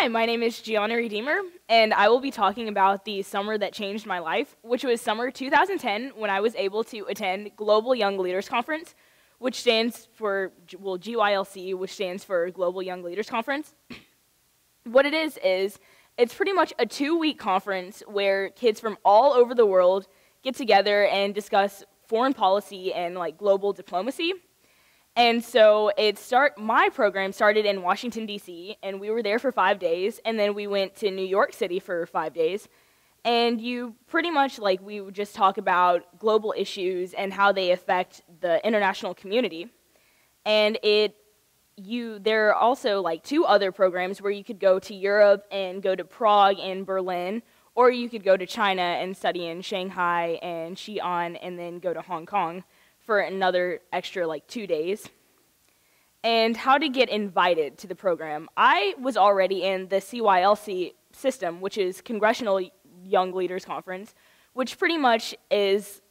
Hi, my name is Giana Reedemer, and I will be talking about the summer that changed my life, which was summer 2010 when I was able to attend Global Young Leaders Conference, which stands for, well, GYLC, which stands for Global Young Leaders Conference. What it is it's pretty much a 2-week conference where kids from all over the world get together and discuss foreign policy and like global diplomacy. And so my program started in Washington, D.C., and we were there for 5 days, and then we went to New York City for 5 days. And you pretty much, we would just talk about global issues and how they affect the international community. And there are also 2 other programs where you could go to Europe and go to Prague and Berlin, or you could go to China and study in Shanghai and Xi'an and then go to Hong Kong for another extra 2 days. And how to get invited to the program. I was already in the CYLC system, which is Congressional Young Leaders Conference, which pretty much is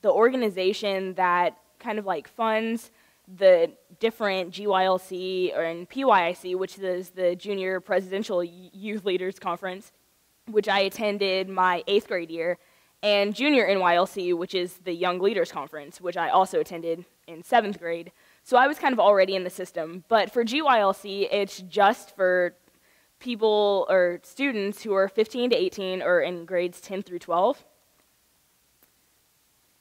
the organization that kind of funds the different GYLC and PYIC, which is the Junior Presidential Youth Leaders Conference, which I attended my 8th grade year, and Junior NYLC, which is the Young Leaders Conference, which I also attended in 7th grade. So I was kind of already in the system. But for GYLC, it's just for people or students who are 15 to 18 or in grades 10 through 12.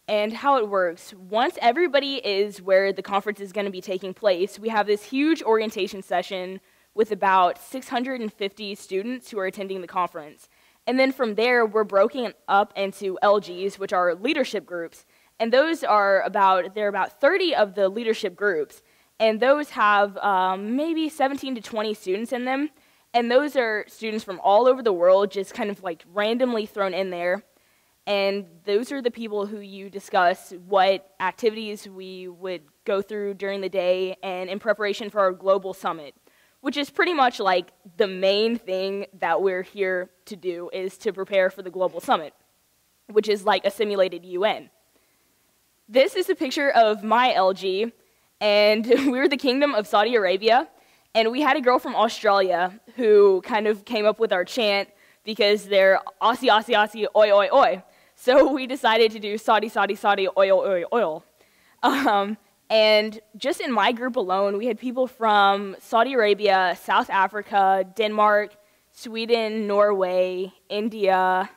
And how it works, once everybody is where the conference is going to be taking place, we have this huge orientation session with about 650 students who are attending the conference. And then from there, we're broken up into LGs, which are leadership groups. And those are there are about 30 of the leadership groups. And those have maybe 17 to 20 students in them. And those are students from all over the world, just kind of randomly thrown in there. And those are the people who you discuss what activities we would go through during the day and in preparation for our global summit, which is pretty much the main thing that we're here to do is to prepare for the global summit, which is a simulated UN. This is a picture of my LG, and we're the Kingdom of Saudi Arabia, and we had a girl from Australia who kind of came up with our chant because they're Aussie, Aussie, Aussie, oi, oi, oi. So we decided to do Saudi, Saudi, Saudi, oil, oil, oil. And just in my group alone, we had people from Saudi Arabia, South Africa, Denmark, Sweden, Norway, India,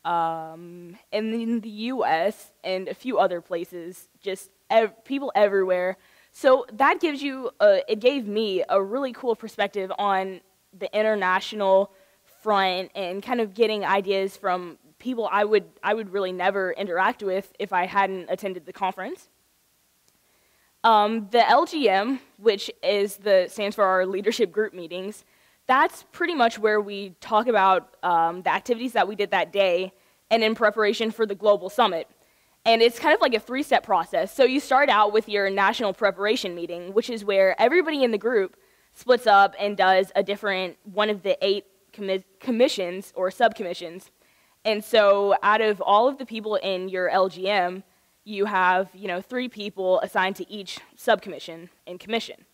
and then the US, and a few other places, just people everywhere. So that gives you, it gave me a really cool perspective on the international front and kind of getting ideas from people I would really never interact with if I hadn't attended the conference. The LGM, which stands for our leadership group meetings, that's pretty much where we talk about the activities that we did that day and in preparation for the global summit. And it's kind of like a 3-step process. So you start out with your national preparation meeting, which is where everybody in the group splits up and does one of the 8 commissions or subcommissions. And so out of all of the people in your LGM, you have 3 people assigned to each subcommission and commission.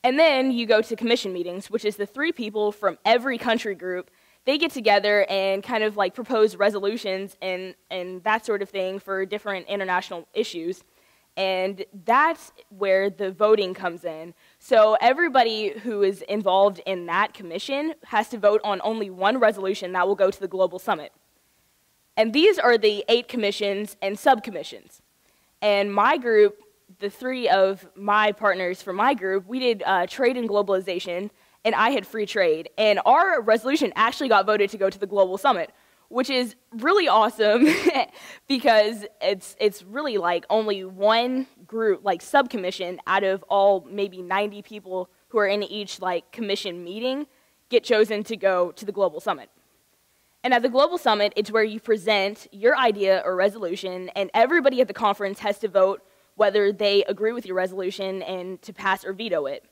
And then you go to commission meetings, which is the 3 people from every country group. They get together and kind of propose resolutions and that sort of thing for different international issues. And that's where the voting comes in. So everybody who is involved in that commission has to vote on only one resolution that will go to the global summit. And these are the 8 commissions and subcommissions. And my group, the 3 of my partners from my group, we did trade and globalization, and I had free trade. And our resolution actually got voted to go to the global summit, which is really awesome because it's really only one group, subcommission out of all maybe 90 people who are in each commission meeting get chosen to go to the global summit. And at the global summit, it's where you present your idea or resolution, and everybody at the conference has to vote whether they agree with your resolution and to pass or veto it.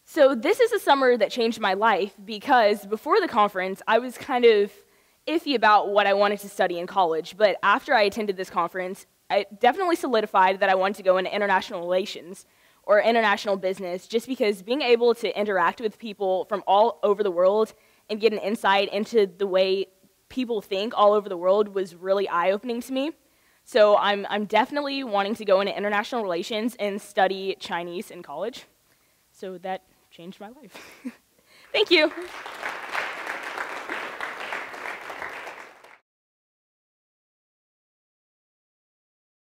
So this is a summer that changed my life because before the conference, I was kind of iffy about what I wanted to study in college, but after I attended this conference, I definitely solidified that I wanted to go into international relations, or international business, just because being able to interact with people from all over the world and get an insight into the way people think all over the world was really eye-opening to me. So I'm definitely wanting to go into international relations and study Chinese in college. So that changed my life. Thank you.